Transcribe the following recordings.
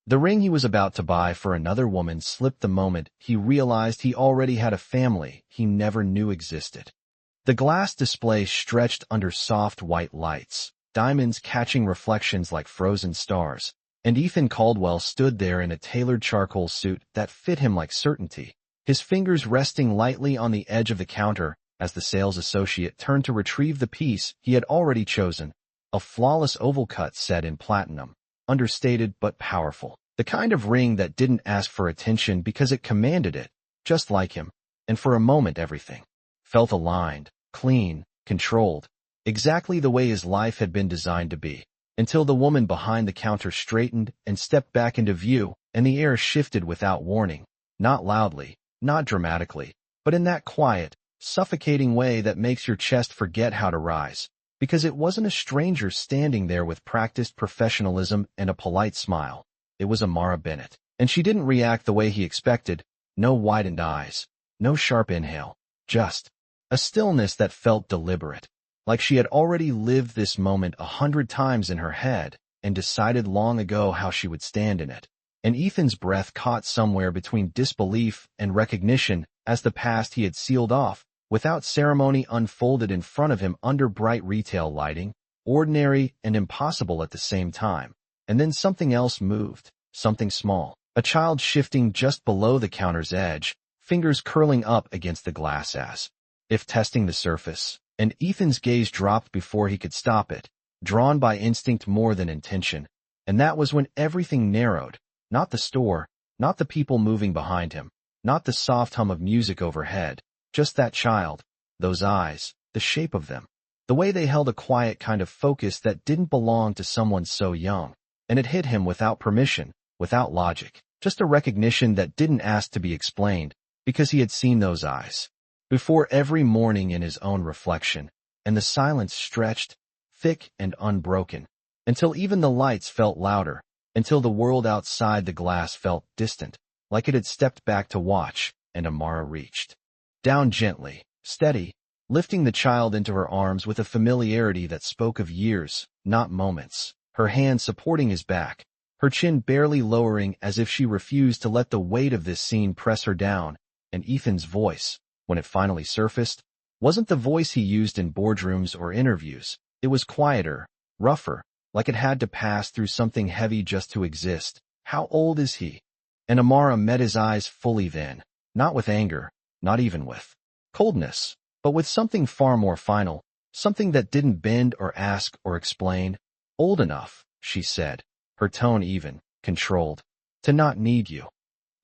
The ring he was about to buy for another woman slipped the moment he realized he already had a family he never knew existed. The glass display stretched under soft white lights, diamonds catching reflections like frozen stars, and Ethan Caldwell stood there in a tailored charcoal suit that fit him like certainty, his fingers resting lightly on the edge of the counter as the sales associate turned to retrieve the piece he had already chosen, a flawless oval cut set in platinum, understated but powerful, the kind of ring that didn't ask for attention because it commanded it, just like him, and for a moment everything felt aligned, clean, controlled, exactly the way his life had been designed to be, until the woman behind the counter straightened and stepped back into view, and the air shifted without warning, not loudly, not dramatically, but in that quiet, suffocating way that makes your chest forget how to rise, because it wasn't a stranger standing there with practiced professionalism and a polite smile. It was Amara Bennett, and she didn't react the way he expected, no widened eyes, no sharp inhale, just a stillness that felt deliberate, like she had already lived this moment 100 times in her head and decided long ago how she would stand in it. And Ethan's breath caught somewhere between disbelief and recognition as the past he had sealed off, without ceremony, unfolded in front of him under bright retail lighting, ordinary and impossible at the same time. And then something else moved, something small, a child shifting just below the counter's edge, fingers curling up against the glass as if testing the surface, and Ethan's gaze dropped before he could stop it, drawn by instinct more than intention, and that was when everything narrowed, not the store, not the people moving behind him, not the soft hum of music overhead, just that child, those eyes, the shape of them, the way they held a quiet kind of focus that didn't belong to someone so young, and it hit him without permission, without logic, just a recognition that didn't ask to be explained, because he had seen those eyes before every morning in his own reflection, and the silence stretched, thick and unbroken, until even the lights felt louder, until the world outside the glass felt distant, like it had stepped back to watch, and Amara reached down gently, steady, lifting the child into her arms with a familiarity that spoke of years, not moments, her hand supporting his back, her chin barely lowering as if she refused to let the weight of this scene press her down, and Ethan's voice, when it finally surfaced, wasn't the voice he used in boardrooms or interviews. It was quieter, rougher, like it had to pass through something heavy just to exist. How old is he? And Amara met his eyes fully then, not with anger, not even with coldness, but with something far more final, something that didn't bend or ask or explain. Old enough, she said, her tone even, controlled, to not need you.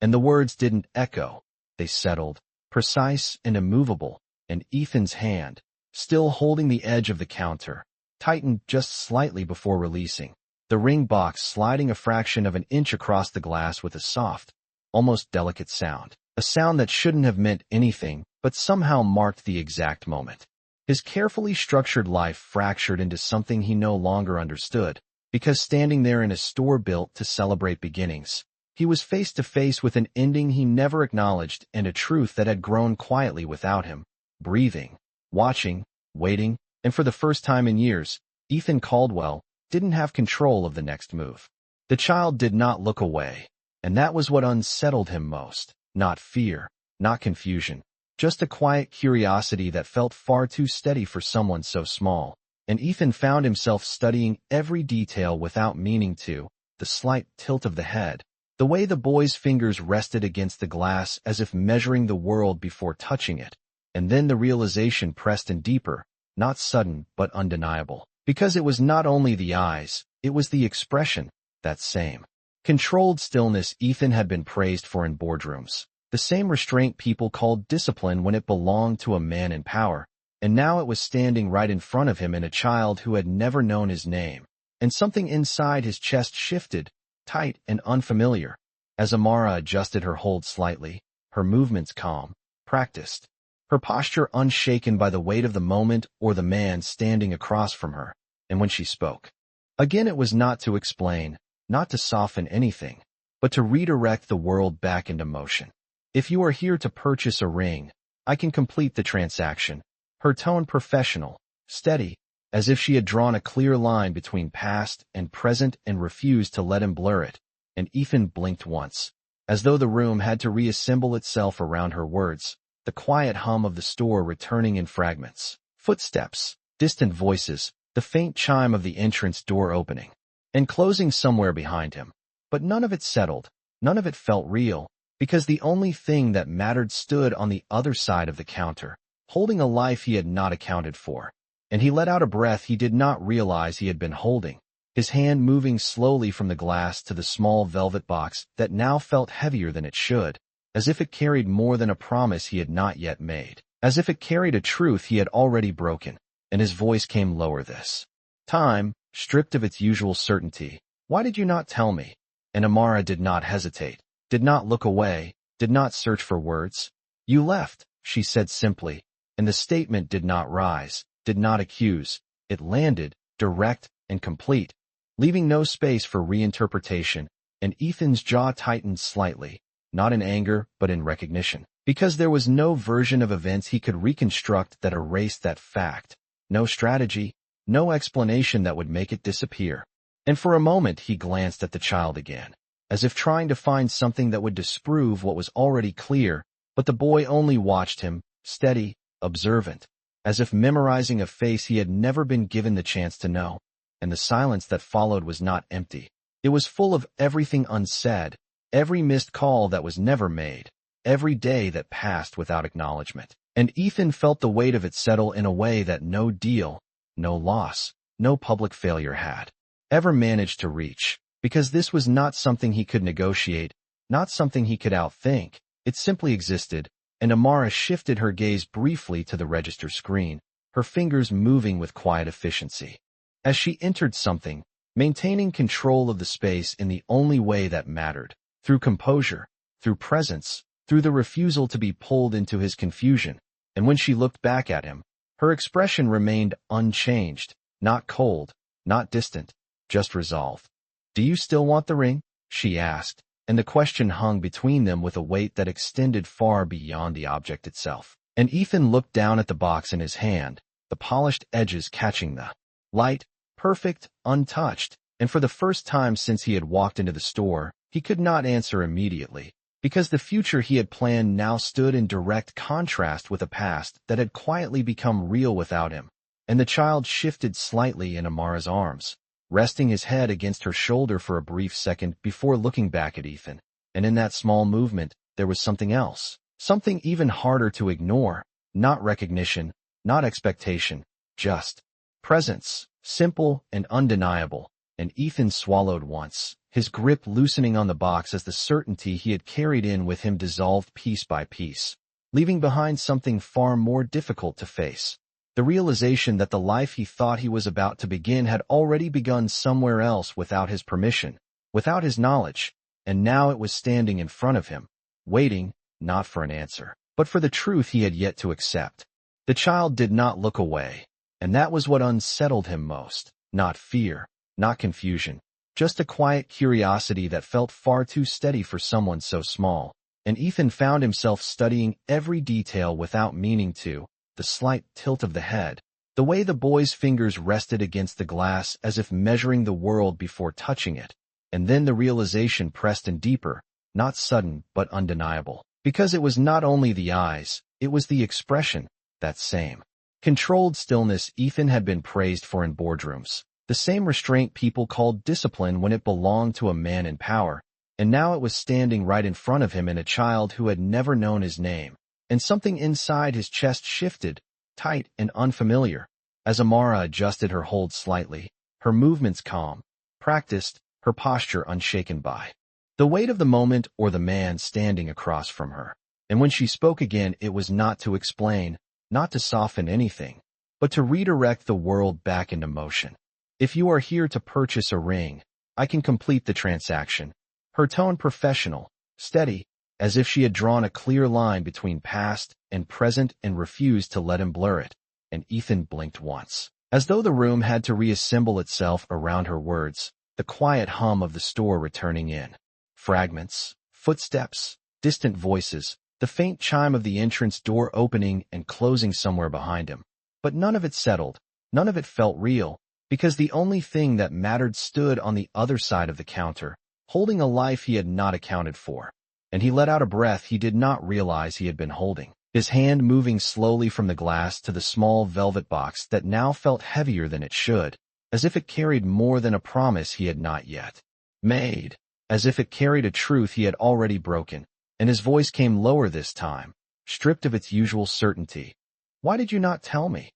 And the words didn't echo, they settled, precise and immovable, and Ethan's hand, still holding the edge of the counter, tightened just slightly before releasing, the ring box sliding a fraction of an inch across the glass with a soft, almost delicate sound, a sound that shouldn't have meant anything but somehow marked the exact moment. His carefully structured life fractured into something he no longer understood, because standing there in a store built to celebrate beginnings, he was face to face with an ending he never acknowledged and a truth that had grown quietly without him, breathing, watching, waiting, and for the first time in years, Ethan Caldwell didn't have control of the next move. The child did not look away, and that was what unsettled him most, not fear, not confusion, just a quiet curiosity that felt far too steady for someone so small, and Ethan found himself studying every detail without meaning to, the slight tilt of the head, the way the boy's fingers rested against the glass as if measuring the world before touching it, and then the realization pressed in deeper, not sudden but undeniable, because it was not only the eyes, it was the expression, that same controlled stillness Ethan had been praised for in boardrooms, the same restraint people called discipline when it belonged to a man in power, and now it was standing right in front of him in a child who had never known his name, and something inside his chest shifted, tight and unfamiliar, as Amara adjusted her hold slightly, her movements calm, practiced, her posture unshaken by the weight of the moment or the man standing across from her, and when she spoke, again it was not to explain, not to soften anything, but to redirect the world back into motion. If you are here to purchase a ring, I can complete the transaction, her tone professional, steady, as if she had drawn a clear line between past and present and refused to let him blur it. and Ethan blinked once, as though the room had to reassemble itself around her words, the quiet hum of the store returning in fragments. Footsteps, distant voices, the faint chime of the entrance door opening and closing somewhere behind him. But none of it settled, none of it felt real, because the only thing that mattered stood on the other side of the counter, holding a life he had not accounted for. And he let out a breath he did not realize he had been holding, his hand moving slowly from the glass to the small velvet box that now felt heavier than it should, as if it carried more than a promise he had not yet made, as if it carried a truth he had already broken. And his voice came lower this time, stripped of its usual certainty. "Why did you not tell me?" And Amara did not hesitate, did not look away, did not search for words. "You left," she said simply, and the statement did not rise, did not accuse. It landed, direct and complete, leaving no space for reinterpretation, and Ethan's jaw tightened slightly, not in anger but in recognition, because there was no version of events he could reconstruct that erased that fact, no strategy, no explanation that would make it disappear. And for a moment he glanced at the child again, as if trying to find something that would disprove what was already clear, but the boy only watched him, steady, observant, as if memorizing a face he had never been given the chance to know. And the silence that followed was not empty. It was full of everything unsaid, every missed call that was never made, every day that passed without acknowledgement. And Ethan felt the weight of it settle in a way that no deal, no loss, no public failure had ever managed to reach, because this was not something he could negotiate, not something he could outthink. It simply existed, and Amara shifted her gaze briefly to the register screen, her fingers moving with quiet efficiency. As she entered something, maintaining control of the space in the only way that mattered, through composure, through presence, through the refusal to be pulled into his confusion. And when she looked back at him, her expression remained unchanged, not cold, not distant, just resolved. "Do you still want the ring?" she asked, and the question hung between them with a weight that extended far beyond the object itself. And Ethan looked down at the box in his hand, the polished edges catching the light, perfect, untouched, and for the first time since he had walked into the store, he could not answer immediately, because the future he had planned now stood in direct contrast with a past that had quietly become real without him. And the child shifted slightly in Amara's arms, resting his head against her shoulder for a brief second before looking back at Ethan. And in that small movement, there was something else, something even harder to ignore, not recognition, not expectation, just presence, simple and undeniable. And Ethan swallowed once, his grip loosening on the box as the certainty he had carried in with him dissolved piece by piece, leaving behind something far more difficult to face. The realization that the life he thought he was about to begin had already begun somewhere else without his permission, without his knowledge, and now it was standing in front of him, waiting, not for an answer, but for the truth he had yet to accept. The child did not look away, and that was what unsettled him most, not fear, not confusion, just a quiet curiosity that felt far too steady for someone so small. And Ethan found himself studying every detail without meaning to, the slight tilt of the head, the way the boy's fingers rested against the glass as if measuring the world before touching it, and then the realization pressed in deeper, not sudden but undeniable, because it was not only the eyes, it was the expression, that same controlled stillness Ethan had been praised for in boardrooms, the same restraint people called discipline when it belonged to a man in power, and now it was standing right in front of him in a child who had never known his name. And something inside his chest shifted, tight and unfamiliar, as Amara adjusted her hold slightly, her movements calm, practiced, her posture unshaken by the weight of the moment or the man standing across from her. And when she spoke again, it was not to explain, not to soften anything, but to redirect the world back into motion. "If you are here to purchase a ring, I can complete the transaction." Her tone professional, steady, as if she had drawn a clear line between past and present and refused to let him blur it. And Ethan blinked once, as though the room had to reassemble itself around her words, the quiet hum of the store returning in fragments, footsteps, distant voices, the faint chime of the entrance door opening and closing somewhere behind him. But none of it settled, none of it felt real, because the only thing that mattered stood on the other side of the counter, holding a life he had not accounted for. And he let out a breath he did not realize he had been holding, his hand moving slowly from the glass to the small velvet box that now felt heavier than it should, as if it carried more than a promise he had not yet made, as if it carried a truth he had already broken, and his voice came lower this time, stripped of its usual certainty. "Why did you not tell me?"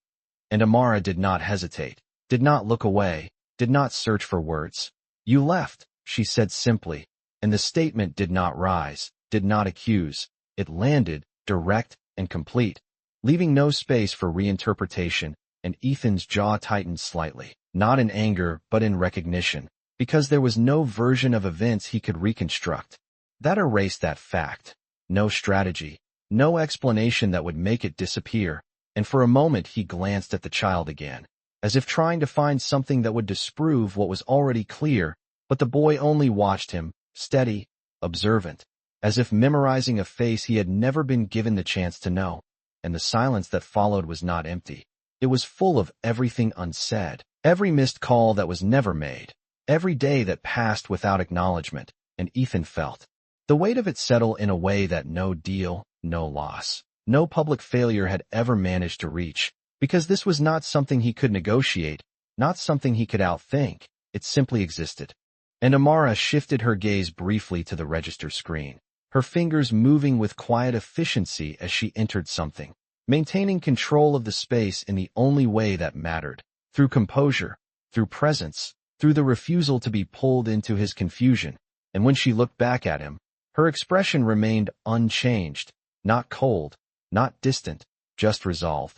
And Amara did not hesitate, did not look away, did not search for words. "You left," she said simply, and the statement did not rise, did not accuse. It landed, direct and complete, leaving no space for reinterpretation, and Ethan's jaw tightened slightly, not in anger but in recognition, because there was no version of events he could reconstruct that erased that fact. No strategy, no explanation that would make it disappear, and for a moment he glanced at the child again, as if trying to find something that would disprove what was already clear, but the boy only watched him, steady, observant, as if memorizing a face he had never been given the chance to know. And the silence that followed was not empty. It was full of everything unsaid, every missed call that was never made, every day that passed without acknowledgement, and Ethan felt the weight of it settle in a way that no deal, no loss, no public failure had ever managed to reach, because this was not something he could negotiate, not something he could outthink. It simply existed. And Amara shifted her gaze briefly to the register screen, her fingers moving with quiet efficiency as she entered something, maintaining control of the space in the only way that mattered, through composure, through presence, through the refusal to be pulled into his confusion. And when she looked back at him, her expression remained unchanged, not cold, not distant, just resolved.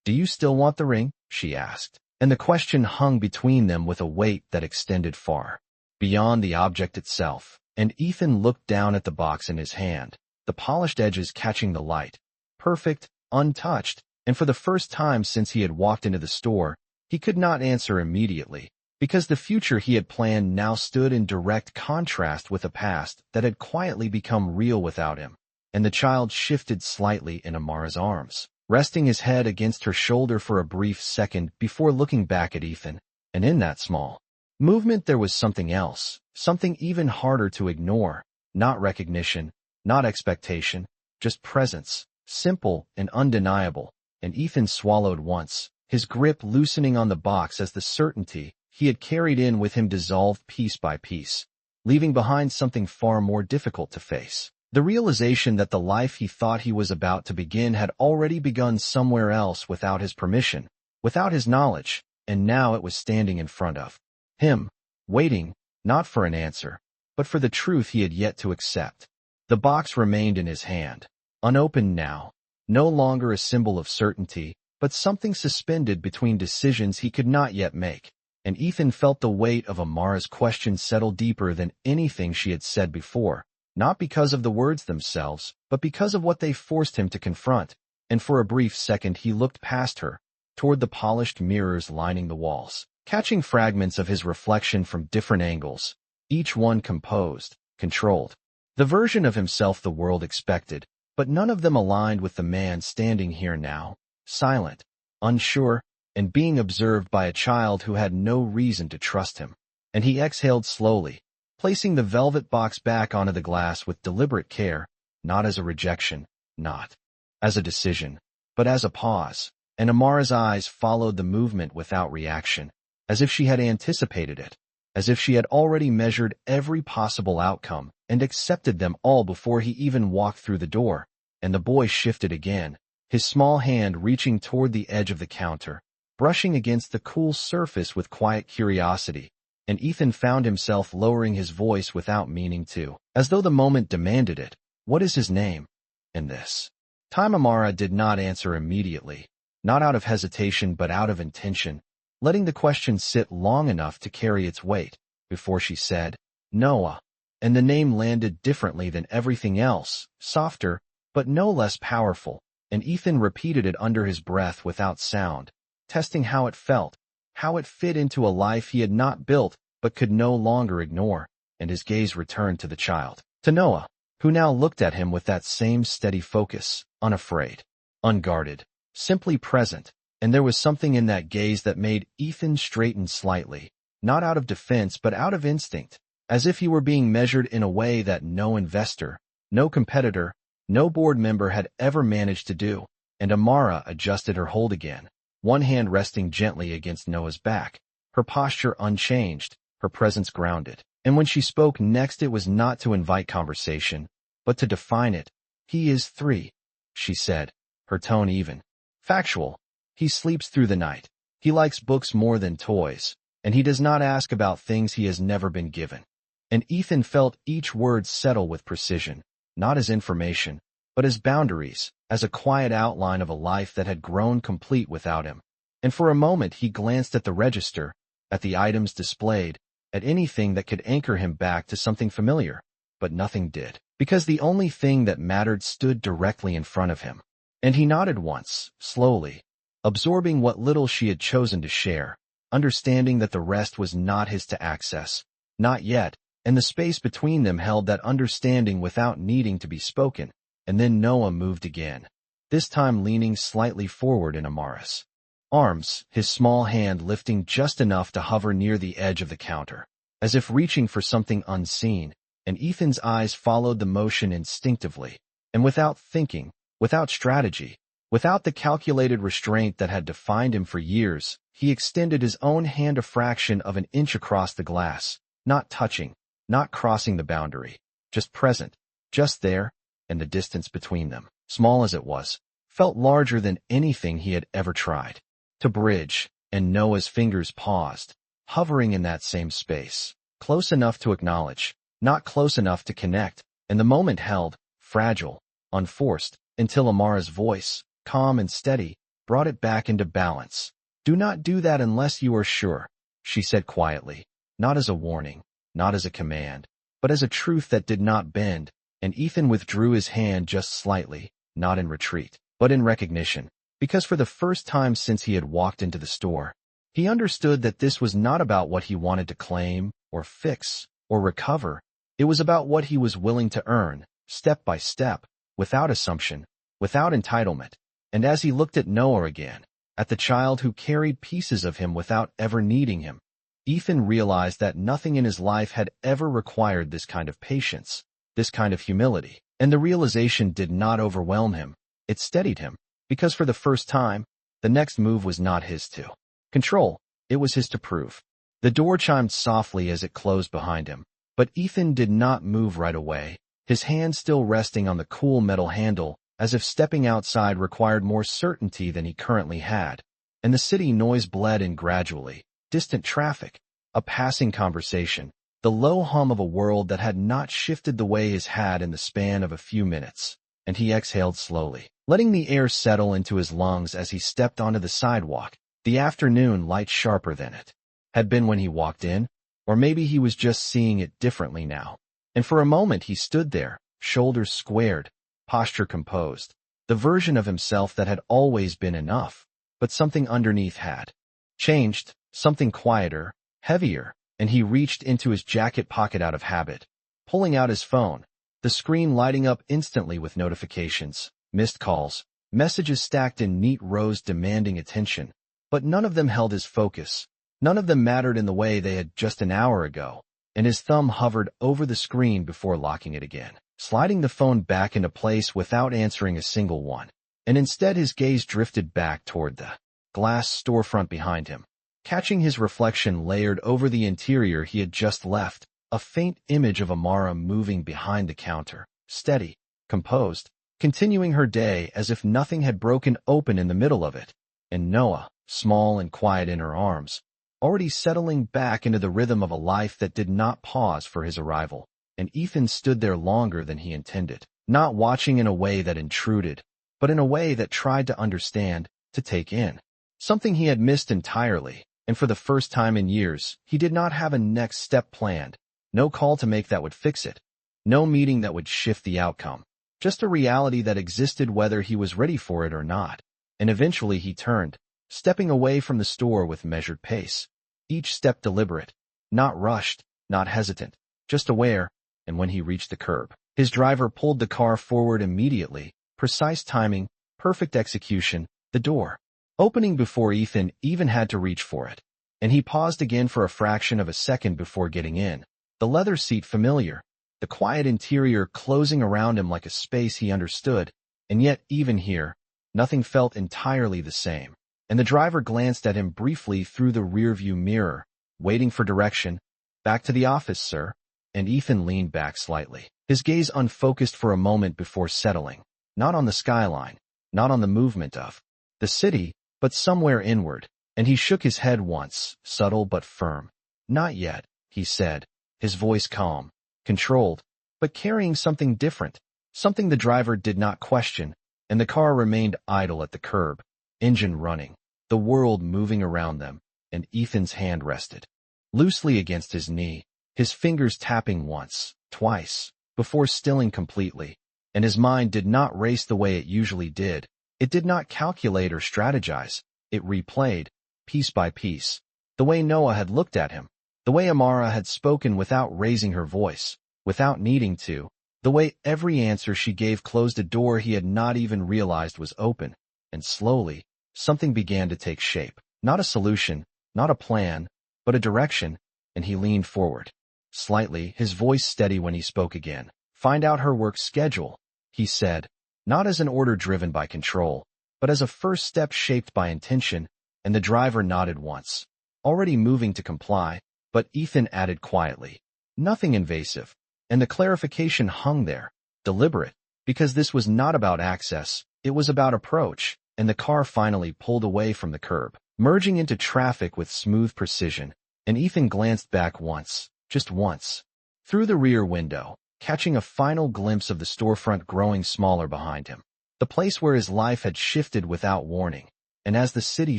"Do you still want the ring?" she asked, and the question hung between them with a weight that extended far beyond the object itself. And Ethan looked down at the box in his hand, the polished edges catching the light, perfect, untouched, and for the first time since he had walked into the store, he could not answer immediately, because the future he had planned now stood in direct contrast with a past that had quietly become real without him. And the child shifted slightly in Amara's arms, resting his head against her shoulder for a brief second before looking back at Ethan. And in that small movement there was something else, something even harder to ignore, not recognition, not expectation, just presence, simple and undeniable. And Ethan swallowed once, his grip loosening on the box as the certainty he had carried in with him dissolved piece by piece, leaving behind something far more difficult to face. The realization that the life he thought he was about to begin had already begun somewhere else without his permission, without his knowledge, and now it was standing in front of him, waiting, not for an answer, but for the truth he had yet to accept. The box remained in his hand, unopened now, no longer a symbol of certainty, but something suspended between decisions he could not yet make. And Ethan felt the weight of Amara's question settle deeper than anything she had said before, not because of the words themselves, but because of what they forced him to confront. And for a brief second he looked past her, toward the polished mirrors lining the walls, catching fragments of his reflection from different angles, each one composed, controlled. The version of himself the world expected, but none of them aligned with the man standing here now, silent, unsure, and being observed by a child who had no reason to trust him. And he exhaled slowly, placing the velvet box back onto the glass with deliberate care, not as a rejection, not as a decision, but as a pause. And Amara's eyes followed the movement without reaction, as if she had anticipated it, as if she had already measured every possible outcome and accepted them all before he even walked through the door. And the boy shifted again, his small hand reaching toward the edge of the counter, brushing against the cool surface with quiet curiosity. And Ethan found himself lowering his voice without meaning to, as though the moment demanded it. "What is his name?" And this time Amara did not answer immediately, not out of hesitation but out of intention, letting the question sit long enough to carry its weight, before she said, "Noah." And the name landed differently than everything else, softer, but no less powerful, and Ethan repeated it under his breath without sound, testing how it felt, how it fit into a life he had not built but could no longer ignore. And his gaze returned to the child, to Noah, who now looked at him with that same steady focus, unafraid, unguarded, simply present. And there was something in that gaze that made Ethan straighten slightly, not out of defense but out of instinct, as if he were being measured in a way that no investor, no competitor, no board member had ever managed to do. And Amara adjusted her hold again, one hand resting gently against Noah's back, her posture unchanged, her presence grounded. And when she spoke next, it was not to invite conversation, but to define it. "He is 3, she said, her tone even. "Factual. He sleeps through the night. He likes books more than toys, and he does not ask about things he has never been given." And Ethan felt each word settle with precision, not as information, but as boundaries, as a quiet outline of a life that had grown complete without him. And for a moment he glanced at the register, at the items displayed, at anything that could anchor him back to something familiar. But nothing did, because the only thing that mattered stood directly in front of him. And he nodded once, slowly, absorbing what little she had chosen to share, understanding that the rest was not his to access. Not yet, and the space between them held that understanding without needing to be spoken. And then Noah moved again, this time leaning slightly forward in Amara's arms, his small hand lifting just enough to hover near the edge of the counter, as if reaching for something unseen. And Ethan's eyes followed the motion instinctively, and without thinking, without strategy, without the calculated restraint that had defined him for years, he extended his own hand a fraction of an inch across the glass, not touching, not crossing the boundary, just present, just there. And the distance between them, small as it was, felt larger than anything he had ever tried to bridge. And Noah's fingers paused, hovering in that same space, close enough to acknowledge, not close enough to connect. And the moment held, fragile, unforced, until Amara's voice, calm and steady, brought it back into balance. "Do not do that unless you are sure," she said quietly, not as a warning, not as a command, but as a truth that did not bend. And Ethan withdrew his hand just slightly, not in retreat, but in recognition, because for the first time since he had walked into the store, he understood that this was not about what he wanted to claim, or fix, or recover. It was about what he was willing to earn, step by step, without assumption, without entitlement. And as he looked at Noah again, at the child who carried pieces of him without ever needing him, Ethan realized that nothing in his life had ever required this kind of patience, this kind of humility. And the realization did not overwhelm him, it steadied him, because for the first time, the next move was not his to control, it was his to prove. The door chimed softly as it closed behind him, but Ethan did not move right away, his hand still resting on the cool metal handle, as if stepping outside required more certainty than he currently had. And the city noise bled in gradually, distant traffic, a passing conversation, the low hum of a world that had not shifted the way his had in the span of a few minutes. And he exhaled slowly, letting the air settle into his lungs as he stepped onto the sidewalk, the afternoon light sharper than it had been when he walked in, or maybe he was just seeing it differently now. And for a moment he stood there, shoulders squared, posture composed, the version of himself that had always been enough. But something underneath had changed, something quieter, heavier. And he reached into his jacket pocket out of habit, pulling out his phone, the screen lighting up instantly with notifications, missed calls, messages stacked in neat rows demanding attention. But none of them held his focus. None of them mattered in the way they had just an hour ago. And his thumb hovered over the screen before locking it again, sliding the phone back into place without answering a single one. And instead his gaze drifted back toward the glass storefront behind him, catching his reflection layered over the interior he had just left, a faint image of Amara moving behind the counter, steady, composed, continuing her day as if nothing had broken open in the middle of it. And Noah, small and quiet in her arms, already settling back into the rhythm of a life that did not pause for his arrival. And Ethan stood there longer than he intended, not watching in a way that intruded, but in a way that tried to understand, to take in. Something he had missed entirely. And for the first time in years, he did not have a next step planned, no call to make that would fix it, no meeting that would shift the outcome, just a reality that existed whether he was ready for it or not. And eventually he turned, stepping away from the store with measured pace, each step deliberate, not rushed, not hesitant, just aware. And when he reached the curb, his driver pulled the car forward immediately, precise timing, perfect execution, the door opening before Ethan even had to reach for it. And he paused again for a fraction of a second before getting in, The leather seat familiar, the quiet interior closing around him like a space he understood, and yet even here, nothing felt entirely the same. And the driver glanced at him briefly through the rearview mirror, waiting for direction. "Back to the office, sir." And Ethan leaned back slightly, his gaze unfocused for a moment before settling, not on the skyline, not on the movement of the city, but somewhere inward, and he shook his head once, subtle but firm. "Not yet," he said, his voice calm, controlled, but carrying something different, something the driver did not question, and the car remained idle at the curb, engine running, the world moving around them, and Ethan's hand rested loosely against his knee, his fingers tapping once, twice, before stilling completely, and his mind did not race the way it usually did. It did not calculate or strategize. It replayed, piece by piece, the way Noah had looked at him, the way Amara had spoken without raising her voice, without needing to, the way every answer she gave closed a door he had not even realized was open, and slowly, something began to take shape. Not a solution, not a plan, but a direction, and he leaned forward. Slightly, his voice steady when he spoke again. "Find out her work schedule," he said, not as an order driven by control, but as a first step shaped by intention, and the driver nodded once, already moving to comply, but Ethan added quietly, "Nothing invasive," and the clarification hung there, deliberate, because this was not about access, it was about approach, and the car finally pulled away from the curb, merging into traffic with smooth precision, and Ethan glanced back once, just once, through the rear window, catching a final glimpse of the storefront growing smaller behind him, the place where his life had shifted without warning. And as the city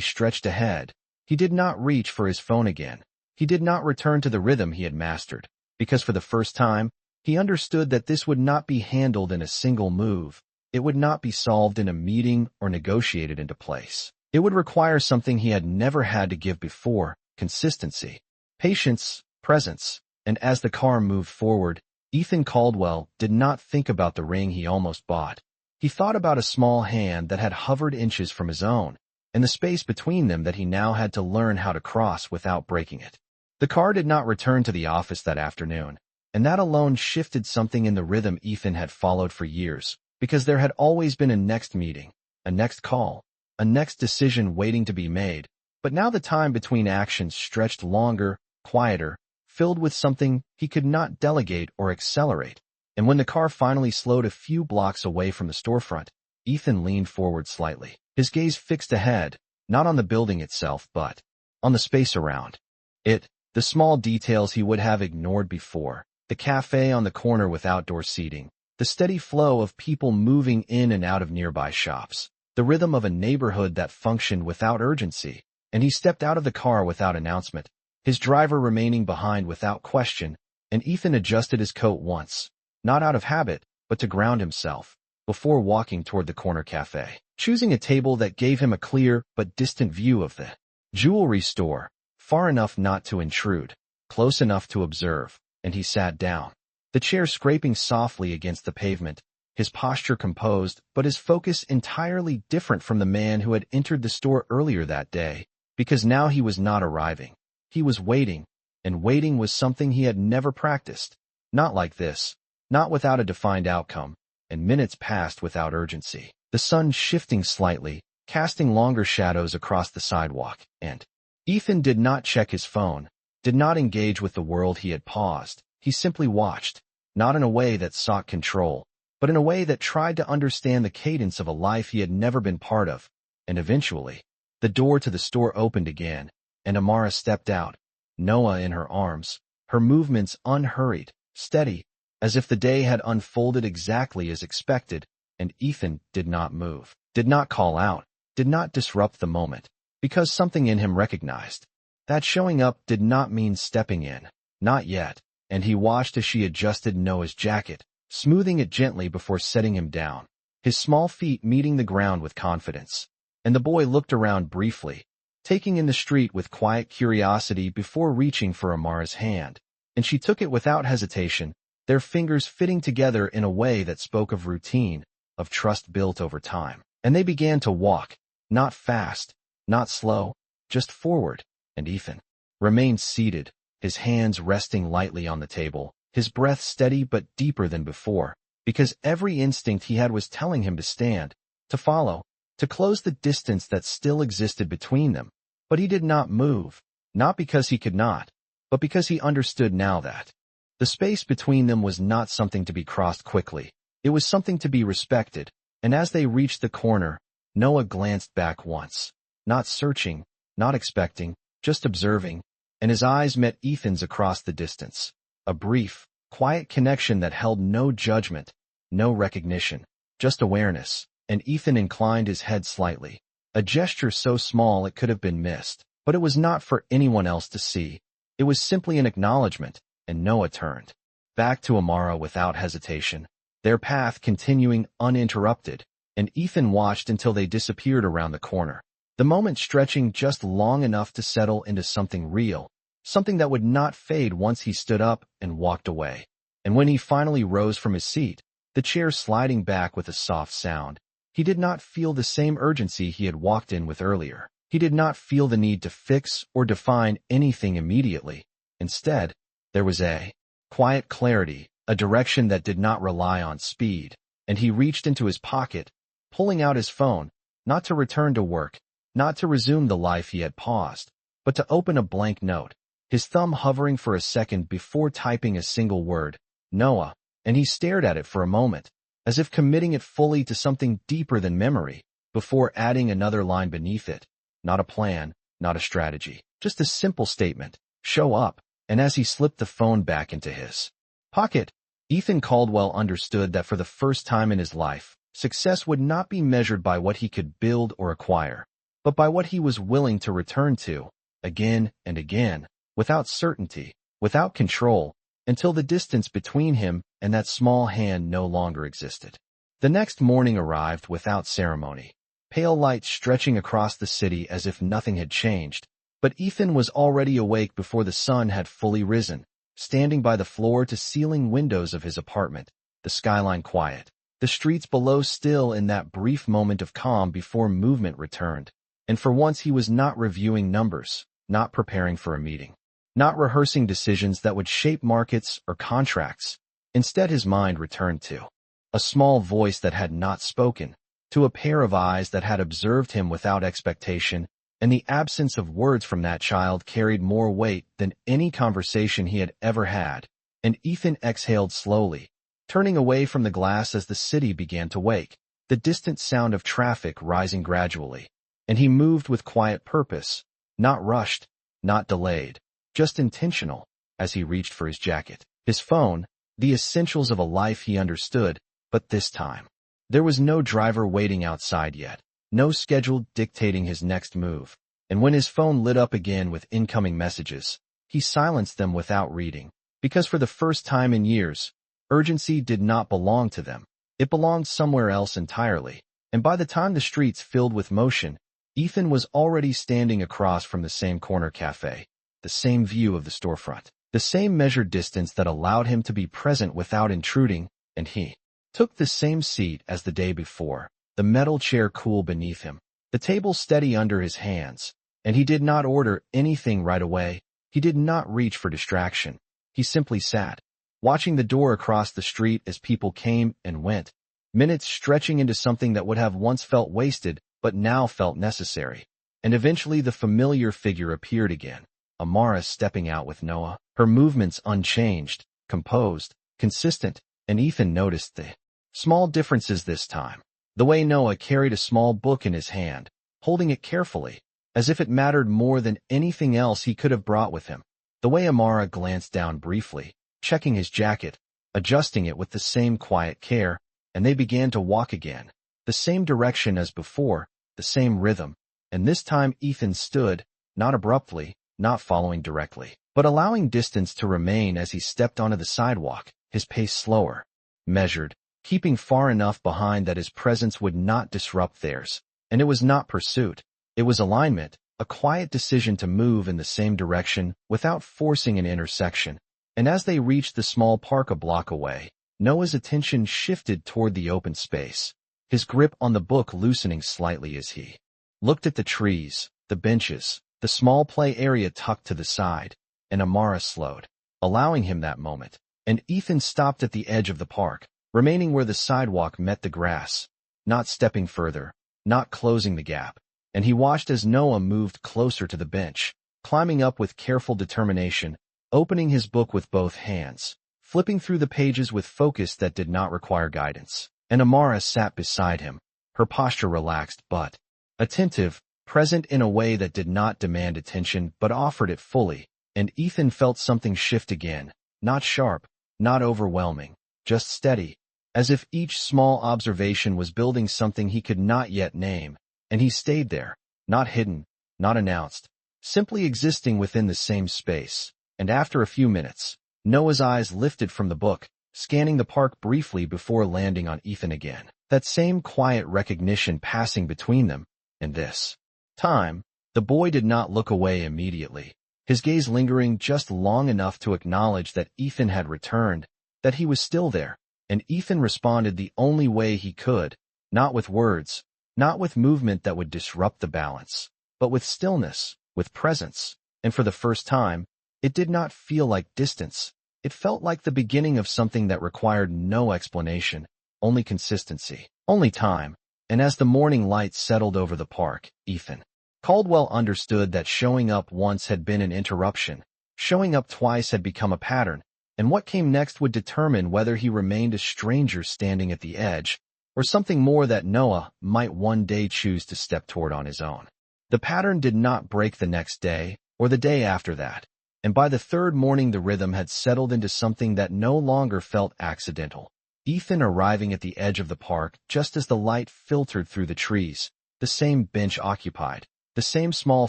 stretched ahead, he did not reach for his phone again. He did not return to the rhythm he had mastered, because for the first time, he understood that this would not be handled in a single move. It would not be solved in a meeting or negotiated into place. It would require something he had never had to give before: consistency, patience, presence. And as the car moved forward, Ethan Caldwell did not think about the ring he almost bought. He thought about a small hand that had hovered inches from his own, and the space between them that he now had to learn how to cross without breaking it. The car did not return to the office that afternoon, and that alone shifted something in the rhythm Ethan had followed for years, because there had always been a next meeting, a next call, a next decision waiting to be made, but now the time between actions stretched longer, quieter, filled with something he could not delegate or accelerate. And when the car finally slowed a few blocks away from the storefront, Ethan leaned forward slightly, his gaze fixed ahead, not on the building itself but on the space around it, the small details he would have ignored before, the cafe on the corner with outdoor seating, the steady flow of people moving in and out of nearby shops, the rhythm of a neighborhood that functioned without urgency. And he stepped out of the car without announcement, his driver remaining behind without question, and Ethan adjusted his coat once, not out of habit, but to ground himself, before walking toward the corner cafe, choosing a table that gave him a clear but distant view of the jewelry store, far enough not to intrude, close enough to observe, and he sat down, the chair scraping softly against the pavement, his posture composed, but his focus entirely different from the man who had entered the store earlier that day, because now he was not arriving. He was waiting, and waiting was something he had never practiced. Not like this, not without a defined outcome, and minutes passed without urgency. The sun shifting slightly, casting longer shadows across the sidewalk, and Ethan did not check his phone, did not engage with the world he had paused. He simply watched, not in a way that sought control, but in a way that tried to understand the cadence of a life he had never been part of. And eventually, the door to the store opened again, and Amara stepped out, Noah in her arms, her movements unhurried, steady, as if the day had unfolded exactly as expected, and Ethan did not move, did not call out, did not disrupt the moment, because something in him recognized that showing up did not mean stepping in, not yet, and he watched as she adjusted Noah's jacket, smoothing it gently before setting him down, his small feet meeting the ground with confidence. And the boy looked around briefly, taking in the street with quiet curiosity before reaching for Amara's hand, and she took it without hesitation, their fingers fitting together in a way that spoke of routine, of trust built over time. And they began to walk, not fast, not slow, just forward, and Ethan remained seated, his hands resting lightly on the table, his breath steady but deeper than before, because every instinct he had was telling him to stand, to follow, to close the distance that still existed between them. But he did not move, not because he could not, but because he understood now that the space between them was not something to be crossed quickly. It was something to be respected, and as they reached the corner, Noah glanced back once, not searching, not expecting, just observing, and his eyes met Ethan's across the distance. A brief, quiet connection that held no judgment, no recognition, just awareness, and Ethan inclined his head slightly, a gesture so small it could have been missed. But it was not for anyone else to see. It was simply an acknowledgement, and Noah turned back to Amara without hesitation, their path continuing uninterrupted, and Ethan watched until they disappeared around the corner, the moment stretching just long enough to settle into something real, something that would not fade once he stood up and walked away. And when he finally rose from his seat, the chair sliding back with a soft sound, he did not feel the same urgency he had walked in with earlier. He did not feel the need to fix or define anything immediately. Instead, there was a quiet clarity, a direction that did not rely on speed, and he reached into his pocket, pulling out his phone, not to return to work, not to resume the life he had paused, but to open a blank note, his thumb hovering for a second before typing a single word, Noah, and he stared at it for a moment, as if committing it fully to something deeper than memory, before adding another line beneath it. Not a plan, not a strategy, just a simple statement, show up. And as he slipped the phone back into his pocket, Ethan Caldwell understood that for the first time in his life, success would not be measured by what he could build or acquire, but by what he was willing to return to, again and again, without certainty, without control, until the distance between him and that small hand no longer existed. The next morning arrived without ceremony, pale light stretching across the city as if nothing had changed, but Ethan was already awake before the sun had fully risen, standing by the floor-to-ceiling windows of his apartment, the skyline quiet, the streets below still in that brief moment of calm before movement returned. And for once he was not reviewing numbers, not preparing for a meeting, not rehearsing decisions that would shape markets or contracts. Instead his mind returned to a small voice that had not spoken, to a pair of eyes that had observed him without expectation, and the absence of words from that child carried more weight than any conversation he had ever had. And Ethan exhaled slowly, turning away from the glass as the city began to wake, the distant sound of traffic rising gradually. And he moved with quiet purpose, not rushed, not delayed, just intentional, as he reached for his jacket, his phone, the essentials of a life he understood. But this time, there was no driver waiting outside yet, no schedule dictating his next move, and when his phone lit up again with incoming messages, he silenced them without reading, because for the first time in years, urgency did not belong to them. It belonged somewhere else entirely, and by the time the streets filled with motion, Ethan was already standing across from the same corner cafe, the same view of the storefront, the same measured distance that allowed him to be present without intruding, and he took the same seat as the day before, the metal chair cool beneath him, the table steady under his hands, and he did not order anything right away. He did not reach for distraction. He simply sat, watching the door across the street as people came and went, minutes stretching into something that would have once felt wasted but now felt necessary. And eventually the familiar figure appeared again, Amara stepping out with Noah, her movements unchanged, composed, consistent, and Ethan noticed the small differences this time. The way Noah carried a small book in his hand, holding it carefully, as if it mattered more than anything else he could have brought with him. The way Amara glanced down briefly, checking his jacket, adjusting it with the same quiet care, and they began to walk again, the same direction as before, the same rhythm, and this time Ethan stood, not abruptly, not following directly, but allowing distance to remain as he stepped onto the sidewalk, his pace slower, measured, keeping far enough behind that his presence would not disrupt theirs. And it was not pursuit. It was alignment, a quiet decision to move in the same direction without forcing an intersection. And as they reached the small park a block away, Noah's attention shifted toward the open space, his grip on the book loosening slightly as he looked at the trees, the benches, the small play area tucked to the side. and Amara slowed, allowing him that moment. And Ethan stopped at the edge of the park, remaining where the sidewalk met the grass, not stepping further, not closing the gap. And he watched as Noah moved closer to the bench, climbing up with careful determination, opening his book with both hands, flipping through the pages with focus that did not require guidance. And Amara sat beside him, her posture relaxed but attentive, present in a way that did not demand attention but offered it fully. And Ethan felt something shift again, not sharp, not overwhelming, just steady, as if each small observation was building something he could not yet name. And he stayed there, not hidden, not announced, simply existing within the same space. And after a few minutes, Noah's eyes lifted from the book, scanning the park briefly before landing on Ethan again. That same quiet recognition passing between them. And this time, the boy did not look away immediately, his gaze lingering just long enough to acknowledge that Ethan had returned, that he was still there. And Ethan responded the only way he could, not with words, not with movement that would disrupt the balance, but with stillness, with presence. And for the first time, it did not feel like distance. It felt like the beginning of something that required no explanation, only consistency, only time. And as the morning light settled over the park, Ethan Caldwell understood that showing up once had been an interruption, showing up twice had become a pattern, and what came next would determine whether he remained a stranger standing at the edge, or something more that Noah might one day choose to step toward on his own. The pattern did not break the next day, or the day after that, and by the third morning the rhythm had settled into something that no longer felt accidental. Ethan arriving at the edge of the park just as the light filtered through the trees, the same bench occupied, the same small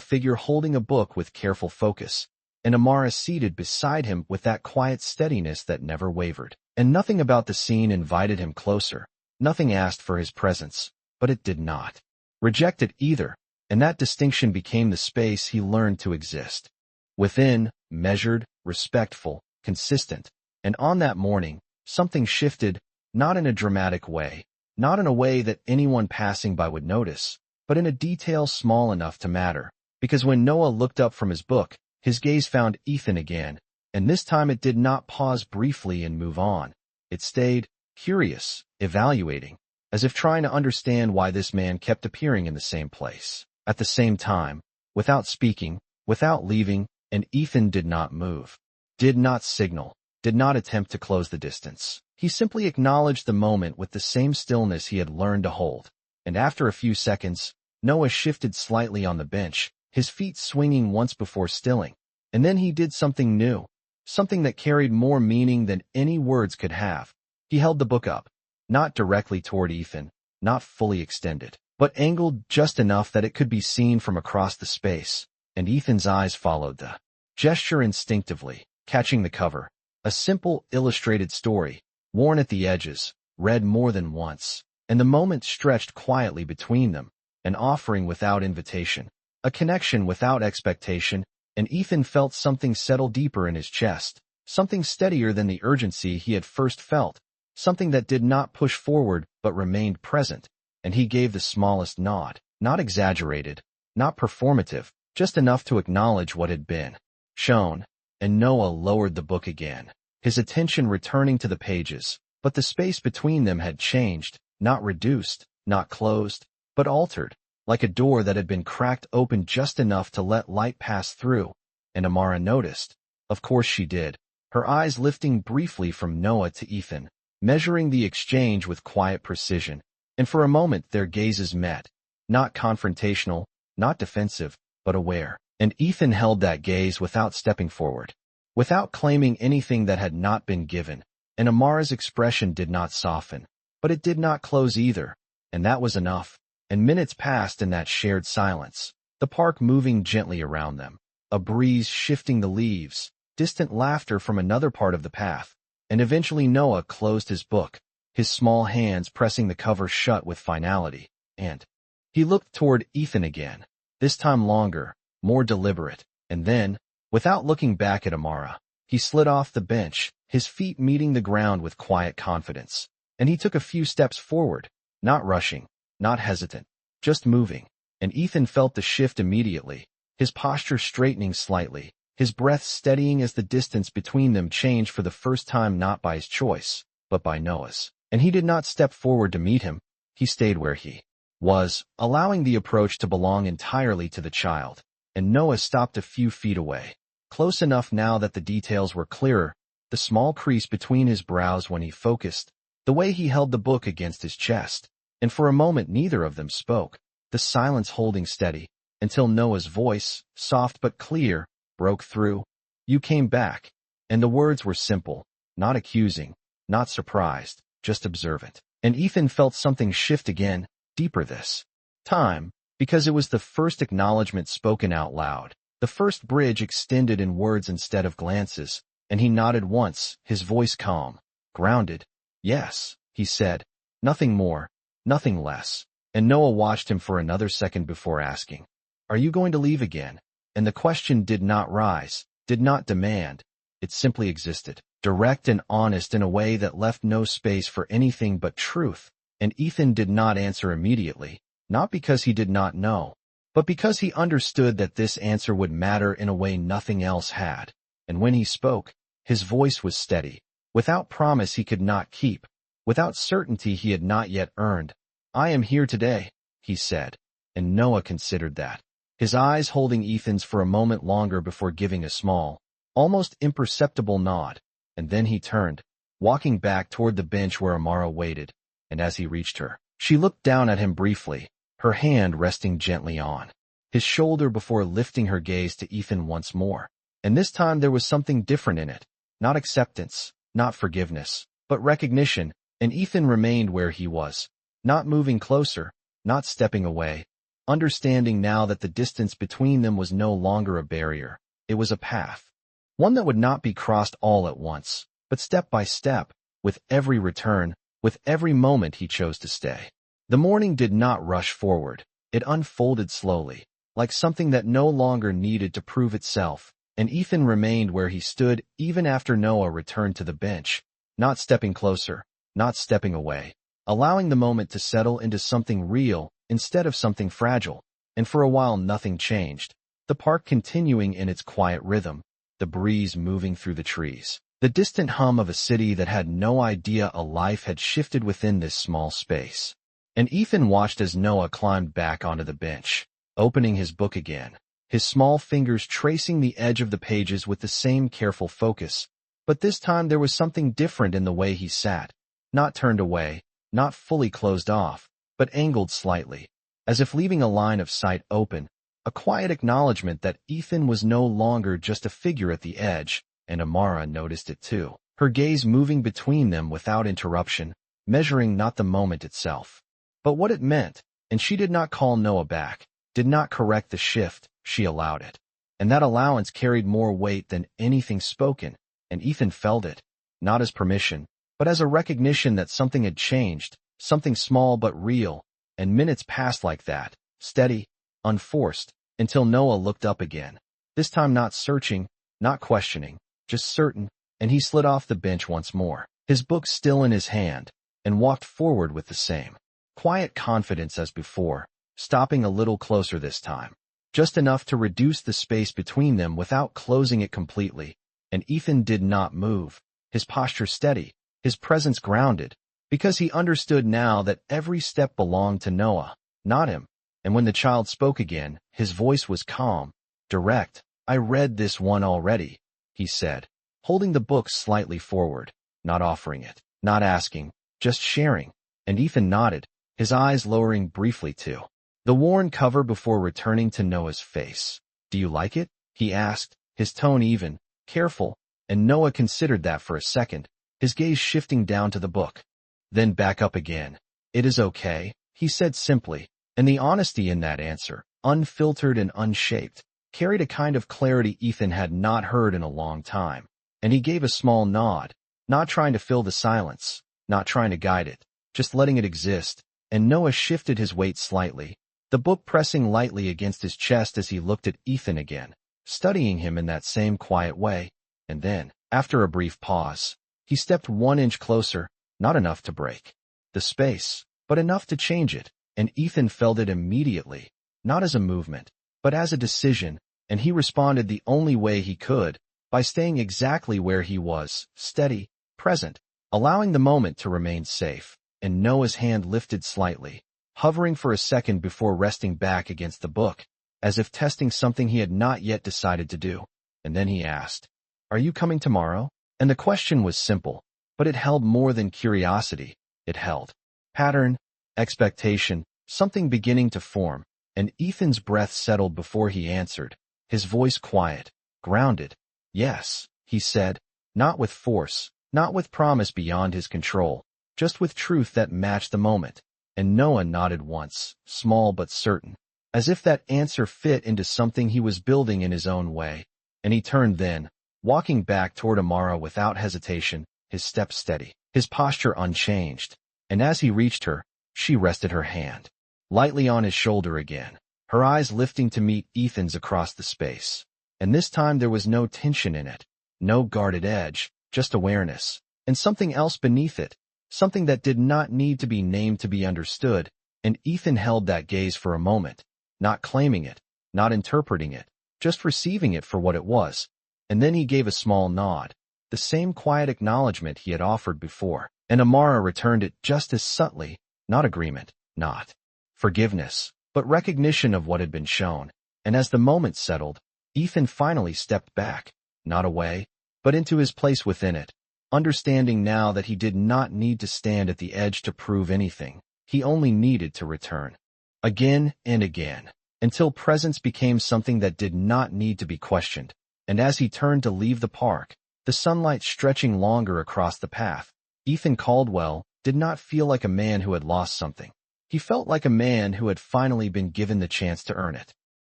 figure holding a book with careful focus, and Amara seated beside him with that quiet steadiness that never wavered. And nothing about the scene invited him closer, nothing asked for his presence, but it did not reject it either, and that distinction became the space he learned to exist within, measured, respectful, consistent. And on that morning, something shifted, not in a dramatic way, not in a way that anyone passing by would notice, but in a detail small enough to matter. Because when Noah looked up from his book, his gaze found Ethan again, and this time it did not pause briefly and move on. It stayed, curious, evaluating, as if trying to understand why this man kept appearing in the same place, at the same time, without speaking, without leaving. And Ethan did not move, did not signal, did not attempt to close the distance. He simply acknowledged the moment with the same stillness he had learned to hold. And after a few seconds, Noah shifted slightly on the bench, his feet swinging once before stilling. And then he did something new, something that carried more meaning than any words could have. He held the book up, not directly toward Ethan, not fully extended, but angled just enough that it could be seen from across the space. And Ethan's eyes followed the gesture instinctively, catching the cover. A simple, illustrated story, worn at the edges, read more than once. And the moment stretched quietly between them, an offering without invitation, a connection without expectation. And Ethan felt something settle deeper in his chest, something steadier than the urgency he had first felt, something that did not push forward but remained present. And he gave the smallest nod, not exaggerated, not performative, just enough to acknowledge what had been shown. And Noah lowered the book again, his attention returning to the pages, but the space between them had changed, not reduced, not closed, but altered, like a door that had been cracked open just enough to let light pass through. And Amara noticed. Of course she did, her eyes lifting briefly from Noah to Ethan, measuring the exchange with quiet precision. And for a moment their gazes met, not confrontational, not defensive, but aware. And Ethan held that gaze without stepping forward, without claiming anything that had not been given. And Amara's expression did not soften, but it did not close either. And that was enough. And minutes passed in that shared silence, the park moving gently around them, a breeze shifting the leaves, distant laughter from another part of the path. And eventually Noah closed his book, his small hands pressing the cover shut with finality. And he looked toward Ethan again, this time longer, more deliberate. And then, without looking back at Amara, he slid off the bench, his feet meeting the ground with quiet confidence. And he took a few steps forward, not rushing, not hesitant, just moving. And Ethan felt the shift immediately, his posture straightening slightly, his breath steadying as the distance between them changed for the first time, not by his choice, but by Noah's. And he did not step forward to meet him. He stayed where he was, allowing the approach to belong entirely to the child. And Noah stopped a few feet away, close enough now that the details were clearer, the small crease between his brows when he focused, the way he held the book against his chest. And for a moment neither of them spoke, the silence holding steady, until Noah's voice, soft but clear, broke through. "You came back." And the words were simple, not accusing, not surprised, just observant. And Ethan felt something shift again, deeper this time, because it was the first acknowledgement spoken out loud, the first bridge extended in words instead of glances, and he nodded once, his voice calm, grounded. "Yes," he said, "nothing more, nothing less." And Noah watched him for another second before asking, "Are you going to leave again?" And the question did not rise, did not demand. It simply existed, direct and honest in a way that left no space for anything but truth. And Ethan did not answer immediately, not because he did not know, but because he understood that this answer would matter in a way nothing else had. And when he spoke, his voice was steady, without promise he could not keep, without certainty he had not yet earned. "I am here today," he said, and Noah considered that, his eyes holding Ethan's for a moment longer before giving a small, almost imperceptible nod. And then he turned, walking back toward the bench where Amara waited, and as he reached her, she looked down at him briefly, her hand resting gently on his shoulder before lifting her gaze to Ethan once more. And this time there was something different in it, not acceptance, not forgiveness, but recognition. And Ethan remained where he was, not moving closer, not stepping away, understanding now that the distance between them was no longer a barrier. It was a path, one that would not be crossed all at once, but step by step, with every return, with every moment he chose to stay. The morning did not rush forward. It unfolded slowly, like something that no longer needed to prove itself. And Ethan remained where he stood even after Noah returned to the bench, not stepping closer, not stepping away, allowing the moment to settle into something real instead of something fragile. And for a while nothing changed, the park continuing in its quiet rhythm, the breeze moving through the trees, the distant hum of a city that had no idea a life had shifted within this small space. And Ethan watched as Noah climbed back onto the bench, opening his book again, his small fingers tracing the edge of the pages with the same careful focus. But this time there was something different in the way he sat, not turned away, not fully closed off, but angled slightly, as if leaving a line of sight open, a quiet acknowledgement that Ethan was no longer just a figure at the edge. And Amara noticed it too, her gaze moving between them without interruption, measuring not the moment itself, but what it meant. And she did not call Noah back, did not correct the shift, she allowed it. And that allowance carried more weight than anything spoken, and Ethan felt it, not as permission, but as a recognition that something had changed, something small but real. And minutes passed like that, steady, unforced, until Noah looked up again, this time not searching, not questioning, just certain. And he slid off the bench once more, his book still in his hand, and walked forward with the same quiet confidence as before, stopping a little closer this time, just enough to reduce the space between them without closing it completely. And Ethan did not move, his posture steady, his presence grounded, because he understood now that every step belonged to Noah, not him. And when the child spoke again, his voice was calm, direct. "I read this one already," he said, holding the book slightly forward, not offering it, not asking, just sharing. And Ethan nodded, his eyes lowering briefly to the worn cover before returning to Noah's face. "Do you like it?" he asked, his tone even, careful. And Noah considered that for a second, his gaze shifting down to the book, then back up again. "It is okay," he said simply, and the honesty in that answer, unfiltered and unshaped, carried a kind of clarity Ethan had not heard in a long time. And he gave a small nod, not trying to fill the silence, not trying to guide it, just letting it exist. And Noah shifted his weight slightly, the book pressing lightly against his chest as he looked at Ethan again, studying him in that same quiet way. And then, after a brief pause, he stepped 1 inch closer, not enough to break the space, but enough to change it. And Ethan felt it immediately, not as a movement, but as a decision, And he responded the only way he could, by staying exactly where he was, steady, present, allowing the moment to remain safe. And Noah's hand lifted slightly, hovering for a second before resting back against the book, as if testing something he had not yet decided to do. And then he asked, "Are you coming tomorrow?" And the question was simple, but it held more than curiosity. It held pattern, expectation, something beginning to form, and Ethan's breath settled before he answered, his voice quiet, grounded. "Yes," he said, not with force, not with promise beyond his control, just with truth that matched the moment. And Noah nodded once, small but certain, as if that answer fit into something he was building in his own way. And he turned then, walking back toward Amara without hesitation, his step steady, his posture unchanged. And as he reached her, she rested her hand lightly on his shoulder again, her eyes lifting to meet Ethan's across the space. And this time there was no tension in it, no guarded edge, just awareness, and something else beneath it, something that did not need to be named to be understood. And Ethan held that gaze for a moment, not claiming it, not interpreting it, just receiving it for what it was. And then he gave a small nod, the same quiet acknowledgement he had offered before. And Amara returned it just as subtly, not agreement, not forgiveness, but recognition of what had been shown. And as the moment settled, Ethan finally stepped back, not away, but into his place within it, understanding now that he did not need to stand at the edge to prove anything. He only needed to return. Again and again, until presence became something that did not need to be questioned. And as he turned to leave the park, the sunlight stretching longer across the path, Ethan Caldwell did not feel like a man who had lost something. He felt like a man who had finally been given the chance to earn it.